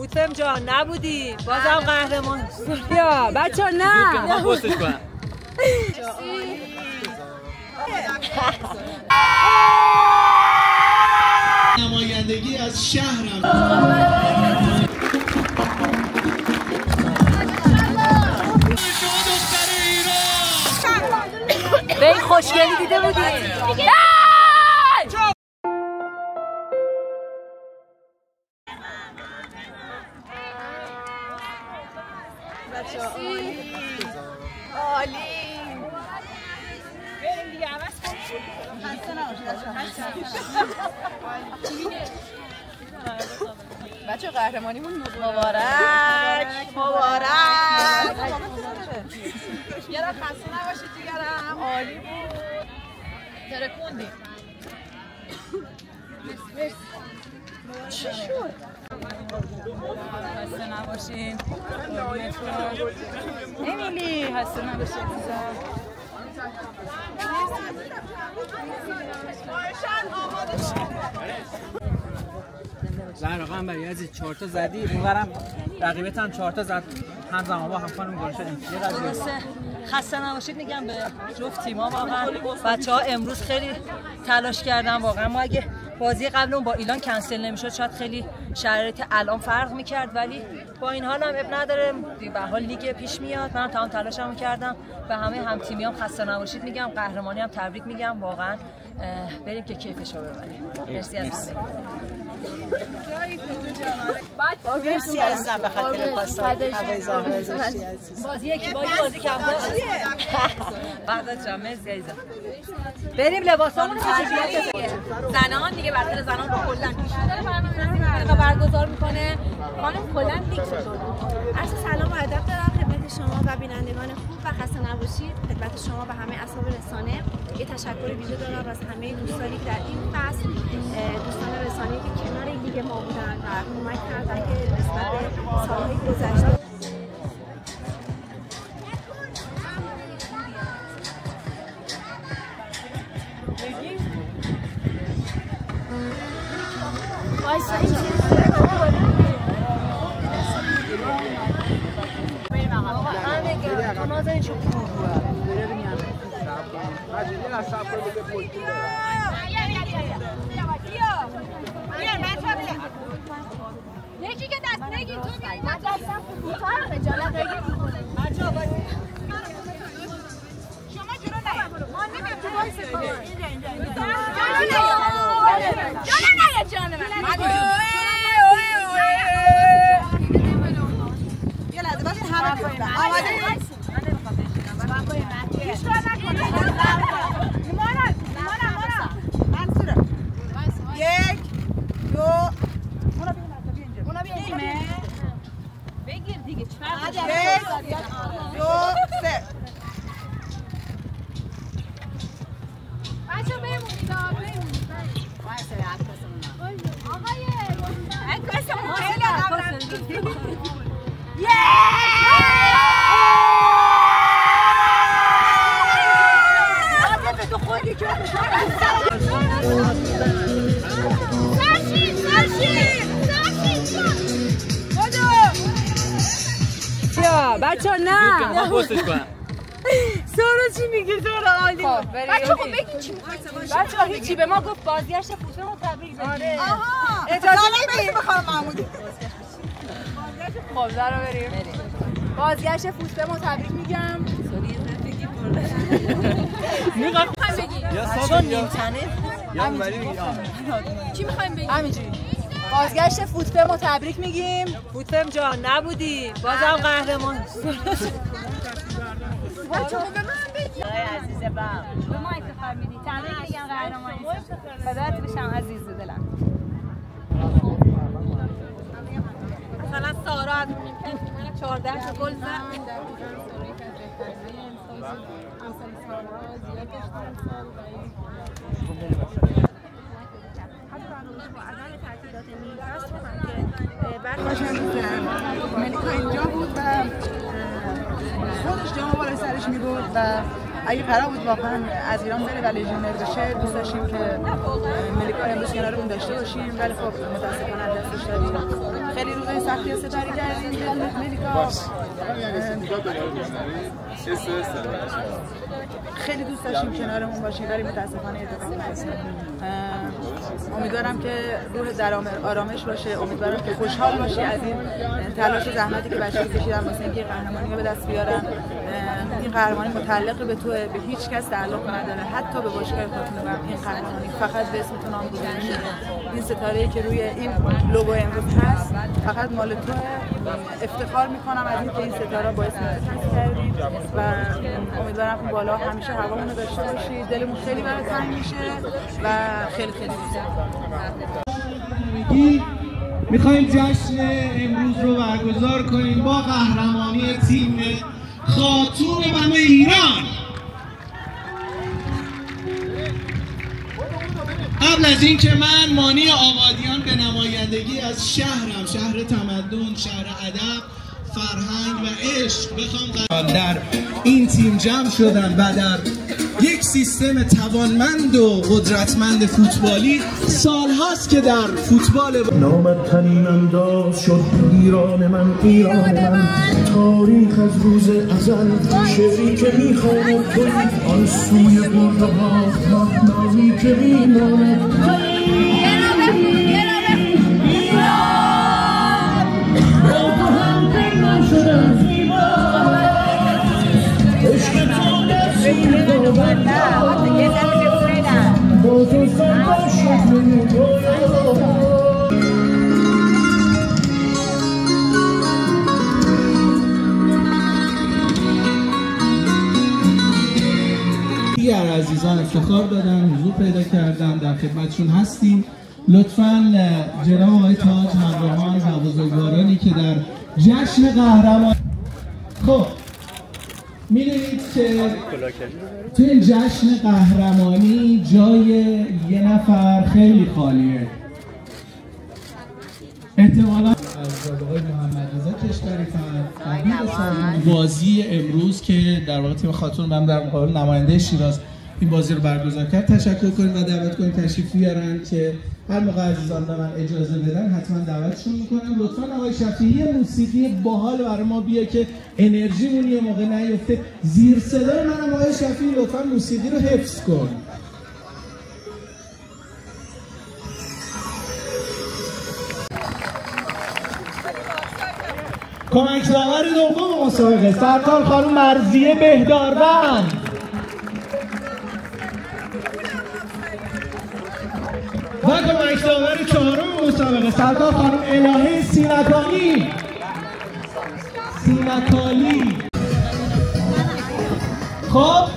فوتفم جان نبودی بازم قهرمان. بیا بچه‌ها نه پستش کنم. نمایندگی از شهرم. به این خوشگلی دیده بودی؟ عالی. بریم دیگه عوض کن. خسته نباشید بچه قهرمانیمون مبارک. یه را خسته نباشید دیگرم. عالی بود. ترکوندیم. چی شد؟ خسته نباشین. امیلی خسته نباشین. زهرا قنبری عزیز 4 تا زدی، اونورم رقیبت هم 4 تا زد، همزمان با هم خانم گل شدیم. یه قضیه خسته نباشید میگم به جفت تیم‌ها. واقعا بچه‌ها امروز خیلی تلاش کردن. واقعا ما اگه بازی قبلمون با ایران کنسل نمیشد شاید خیلی شرایط الان فرق میکرد، ولی با این حال هم اب نداره، به هر حال لیگ پیش میاد. من تمام تلاشمو کردم. به همه هم‌تیمیام خسته نباشید میگم. قهرمانی هم تبریک میگم. واقعا بریم که کیفشو ببریم. مرسی از همه. مرسی عزیزم به خاطر پاسداری. بازی یکی بازی کم داشت. بعدت جان مرسی عزیزم. بریم لباسامون رو زنان دیگه برای زنان با کلا پیش داره برگزار میکنه. خانم کلا لیگ شد. عرض سلام و ادب دارم خدمت شما و بینندگان خوب و خسته نباشید. خدمت شما و همه اصحاب رسانه یه تشکر ویژه دارم از همه دوستانی که در این فصل دوستان رسانه‌ای که کنار این لیگ ما بودن و کمک کردن که نسبت به سال‌های گذشته یکی که دست نگیر تو بیایی من دستم فوتبال خجالت بگیر شما جلو نیا ما نمیم تو وایس جلو نیا جان من یه لحظه باید همه بیفتن آماده هیچ کار نکنه مانا منصوره 1 2 بگیر دیگه چقدر 1 2 3 بچه بمونید آقای عکاسمون خیلی تو خودی که بچه‌ها نه پستش کنم. سارا چی میگه؟ سارا عالی. بچه خب بگید چی می‌خواید؟ بچه‌ها هیچی به ما گفت بازگشت فوتبال تبریک بگید. آها اجازه میدید بخوام محمودی خب زارا بریم. بازگشت فوتبال تبریک میگم. میگم چون نیمتنه چی می‌خوایم بگید؟ همینجوری بازگشت فوتبال تبریک میگیم. فوتبال جان نبودی بازم قهرمان. بچه خب به من بگید عزیز بام به ما افتخار میدی. تبریک میگم قهرمانی. فدات بشم عزیز دلم. مثلا سارا از 14 تا گل زد. ملیکا اینجا بود و خودش جامو بالای سرش میبرد و اگه قرار بود واقعا از ایران بره و لژیونر بشه دوست داشتیم که ملیکا امروز کنارمون داشته باشیم، ولی خب متاسفانه از دستش دادیم. خیلی روزای سختی رو سپری کردیم. ملیکا خیلی دوست داشتیم کنارمون باشیم ولی متاسفانه اتفاق نیفتاد. امیدوارم که روح در آرامش باشه، امیدوارم که خوشحال باشی از این تلاش و زحمتی که بچه‌ها کشیدن واسه اینکه قهرمانی رو به دست بیارن. این قهرمانی متعلق به توئه، به هیچ کس تعلق نداره، حتی به باشگاه خاتون بم. این قهرمانی فقط به اسم تو نام بردن شده. این ستاره‌ای که روی این لوگو امروز هست فقط مال توئه. افتخار میکنم از اینکه این ستاره با اسم تو کردیم و امیدوارم که بالا همیشه هوامون رو داشته باشی. دلمون خیلی برات تنگ میشه و خیلی دوست دارم. میخوایم جشن امروز رو برگزار کنیم با قهرمانی تیم خاتون بم ایران. قبل از این که من مانی آبادیان به نمایندگی از شهرم، شهر تمدن، شهر ادب، فرهنگ و عشق بخوام در این تیم جمع شدن و در یک سیستم توانمند و قدرتمند فوتبالی سال هاست که در فوتبال نامد تنین انداز شد ایران من، ایران من، تاریخ از روز ازل، شعری که میخواند توی آن سوی برده ها، مهنامی که میماند دیگر عزیزان افتخار دادن، حضور پیدا کردن، در خدمتشون هستیم. لطفاً جناب آقای تاج، همراهان و بزرگوارانی که در جشن قهرمان می‌دونید که تو این جشن قهرمانی جای یه نفر خیلی خالیه. احتمالاً از آقای محمد رضا کشوری فرد بازی امروز که در واقع تیم خاتون بم در مقابل نماینده شیراز این بازی رو برگزار کرد تشکر کنیم و دعوت کنیم تشریف بیارن که هر موقع عزیزان به من اجازه بدن حتما دعوتشون میکنم. لطفاً آقای شفیعی موسیقی باحال برای ما بیا که انرژیمون یه موقع نیفته. زیر صدای منم آقای شفیعی لطفاً موسیقی رو حفظ کن. کمک داور دوم مسابقه سرکار خانم مرضیه بهداروند. و کمک داور چهارم مسابقه سرکار خانم الهه سینکالی. خب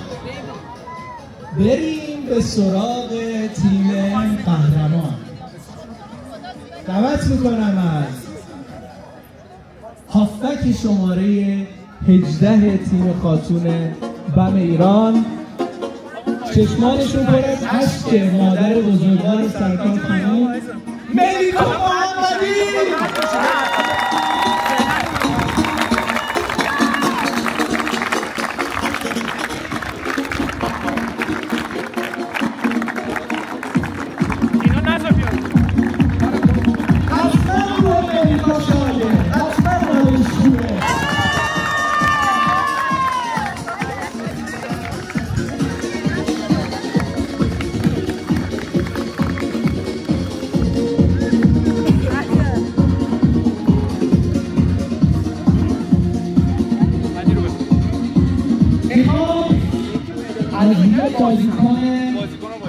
بریم به سراغ تیم قهرمان. دعوت میکنم از هافبک شماره 18 تیم خاتون بم ایران، چشمانشون پر از اشک مادر بزرگوار سرکار خانم ملیکا محمدی.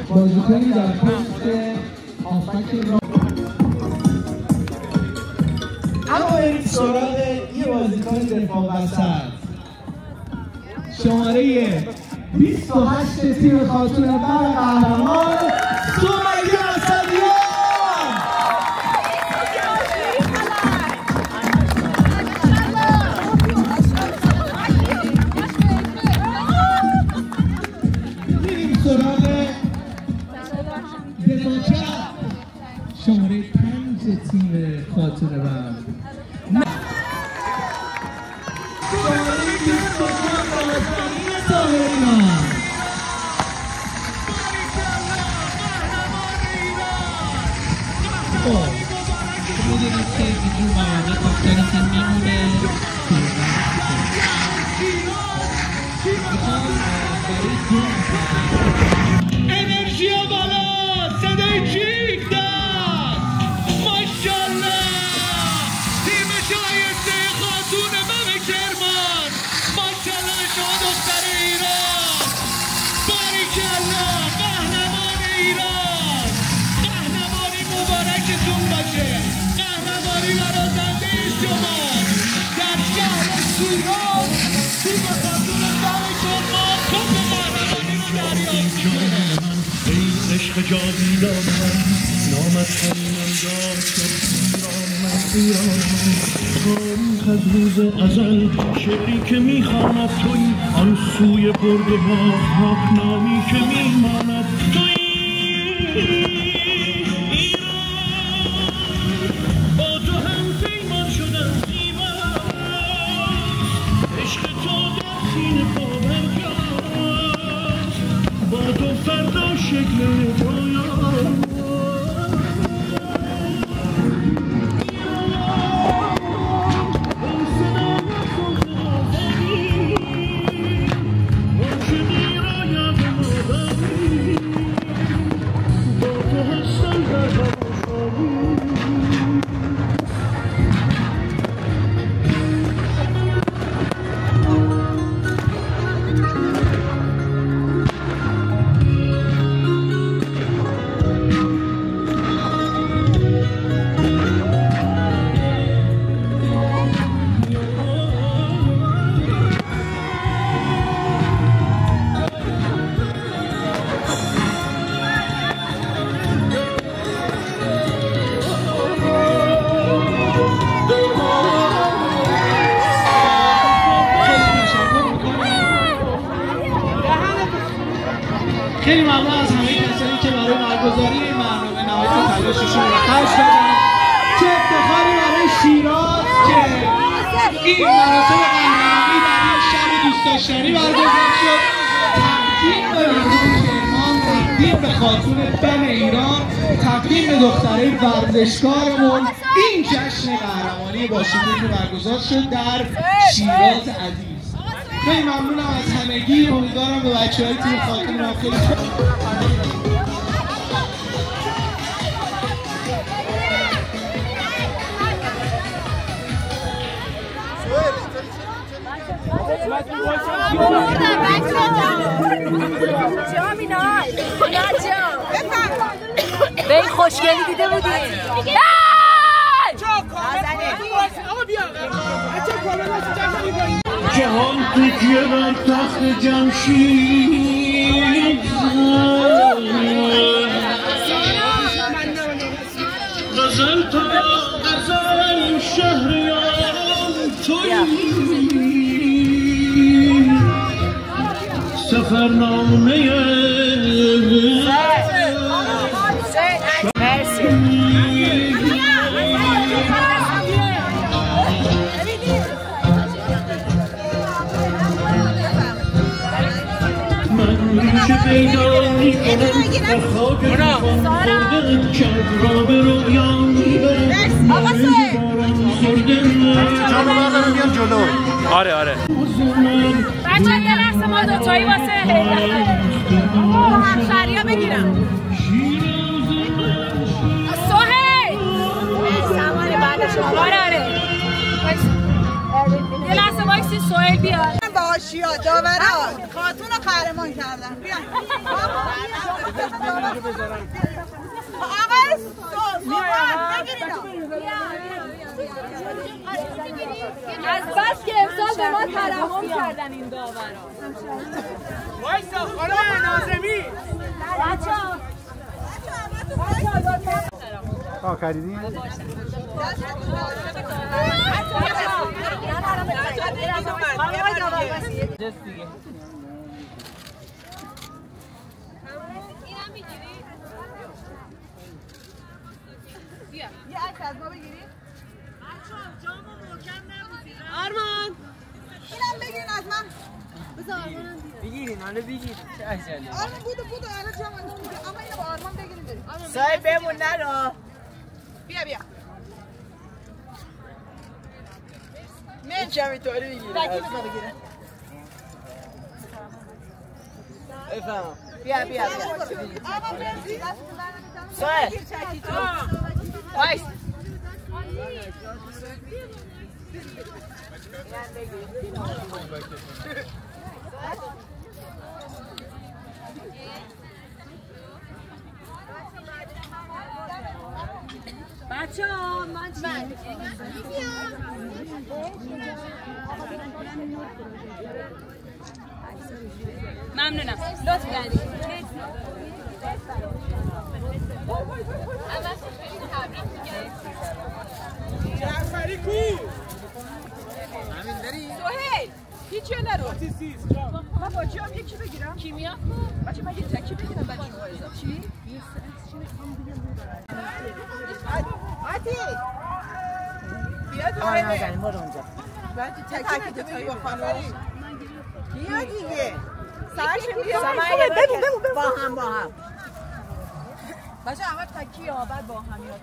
بازیکنی در پست هافبک را اما بریم سراغ یه بازیکن دفاع وسط شماره 28 تیم خاتون بم قهرمان سمیه اسدیان. شماره 5 تیم خاتون بم شماره 24 طاهریان. این موارد دختری که میمونه انرژی بالا صدای جیک داد ماشالله تیم شایسته خاتون مم کرمان ماشالله شما دختر ایران باریکالله قهرمان ایران قهرمانی مبارکتون باشه قهرمانی برازنده شما در شهر شیراز تیم خاتون مم کرمان توپ قهرمانی رو دریافت کرد عشق جاویدان من نامت خانم داد شد ایران من تاریخ از روز ازل شعری که میخواند توی آن سوی برد ها نامی که میماند توی ایران با تو هم پیمان شدم زیباست عشق تو در سینه پابرجاست با تو فردا شکل رویان خیلی ممنون از همه کسانی که برای برگزاری این برنامه نهایت تلاششون رو خرج دادن. چه افتخاری برای شیراز که این مراسم قهرمانی در این شب دوست داشتنی برگزار شد. تقدیم به مردم کرمان، تقدیم به خاتون بم ایران، تقدیم به دخترای ورزشکارمون این جشن قهرمانی با شکوه که برگزار شد در شیراز عزیز. خیلی ممنونم از همگی. امیدوارم به بچه‌های تیم خاتون ما خیلی به این خوشگلی دیده بودی؟ جهان تکیه بر تخت جمشید غزل تا غزل شهریان تویی سفرنامه ریشه پیدا میکنم در خاک توفان خورده شب را به رویان میبرم باران خورده جانو بردارم بیان جلو. آره بچه یه لحظه ما دوتایی واسه همشهریا بگیرم سوهیل سمانی بعد شما آره یه لحظه وایسی سوهیل بیاد باشیا داوران خاتون رو قهرمان کردن بیان آقای سوهیل بگیرید از بس که امسال به ما ترحم کردن این داوران وایسا خانم ناظمی بچه‌ها خریدین؟ یه عکس از ما بگیرید بچه‌ها جامو محکم نبودید آرمان اینم بگیرین از من بذار آرمانم بگیرین حالا بگیرین چه عجله آرمان بودو الان جامو اما اینو با آرمان بگیرین بریم صاحب بمون نرو بیا کمی طوری بگیره بکی بذار بگیره بفهم بیا سوه وایس بچه ها من ممنونم لطف کردید جعفری کو همین داری؟ سهیل هیچی نرو من با جام یکی بگیرم کیمیا بچه من یه تکی بگیرم بچه ها چی؟ آتی بیا تو نزنیم برو اونجا تکی تو توی با خانوالی بیا دیگه سرشون بیا بمون با هم بچه اول تکی ها بعد با هم یاد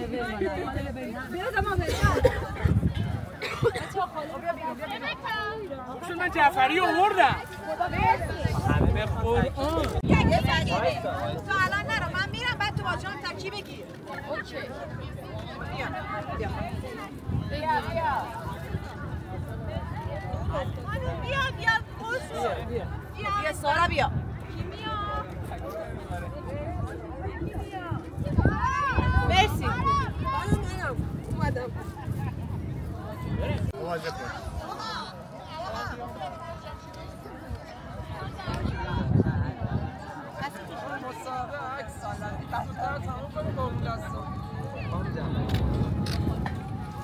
میگیرم بیا دما شد من جعفری آوردم همه بخور تو الان نرو من میرم بعد تو با جام تکی بگیر اوکی بیا سارا بیا مرسی اومدم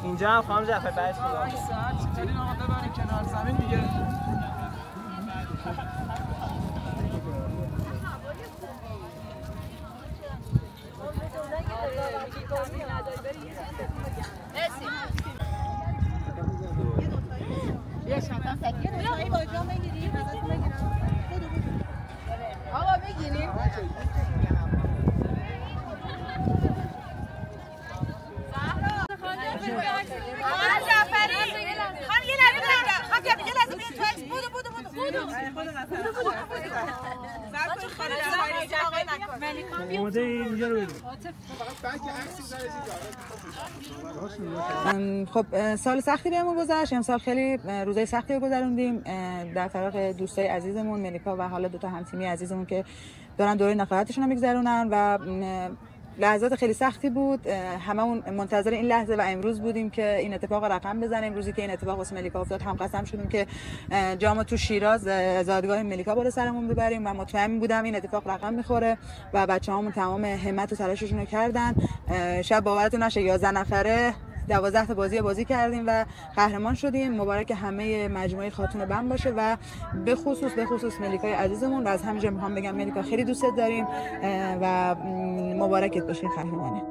اینجا هم خانم جعفر برش می‌دارم چطوری آقا ببرین کنار زمین دیگه بیا شما سکیه نشایی با جام بگیریم ازتون بگیرم آقا بگیریم خانم جعفری خانم یه لحظه بگیرم خانم جعفری یه لحظه بگیرم تو عکس بودو خب سال سختی بهمون گذشت، امسال خیلی روزای سختی رو گذروندیم در فراق دوستای عزیزمون ملیکا و حالا دوتا همتیمی عزیزمون که دارن دوره نخواهتشون رو میگذرونن و لحظات خیلی سختی بود. هممون منتظر این لحظه و امروز بودیم که این اتفاق رقم بزنه. امروزی که این اتفاق واسه ملیکا افتاد هم قسم شدیم که جامو تو شیراز زادگاه ملیکا بالا سرمون ببریم و مطمئن بودم این اتفاق رقم میخوره و بچه‌هامون تمام همت و تلاششون رو کردن. شب باورتون نشه 11 نفره 12 تا بازی کردیم و قهرمان شدیم. مبارک همه مجموعه خاتون بم باشه و به خصوص ملیکای عزیزمون و از همینجا میخوام بگم ملیکا خیلی دوستت داریم و مبارکت باشین قهرمانی.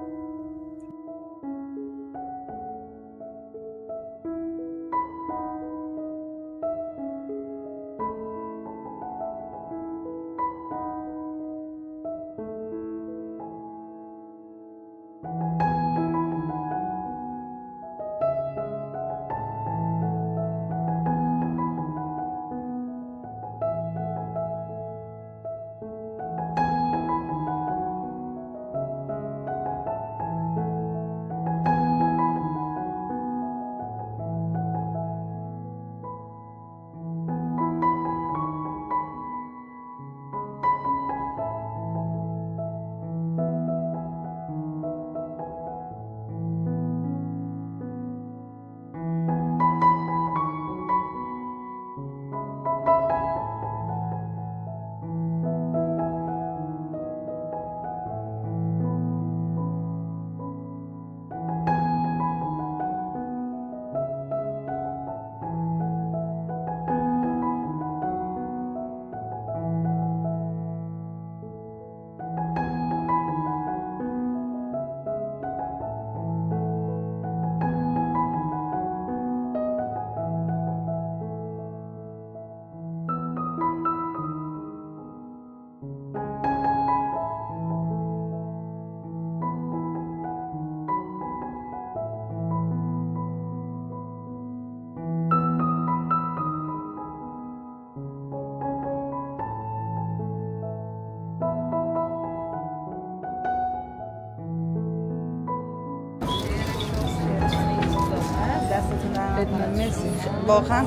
مرسی واقعا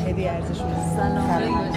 خیلی ارزشمنده. سلام.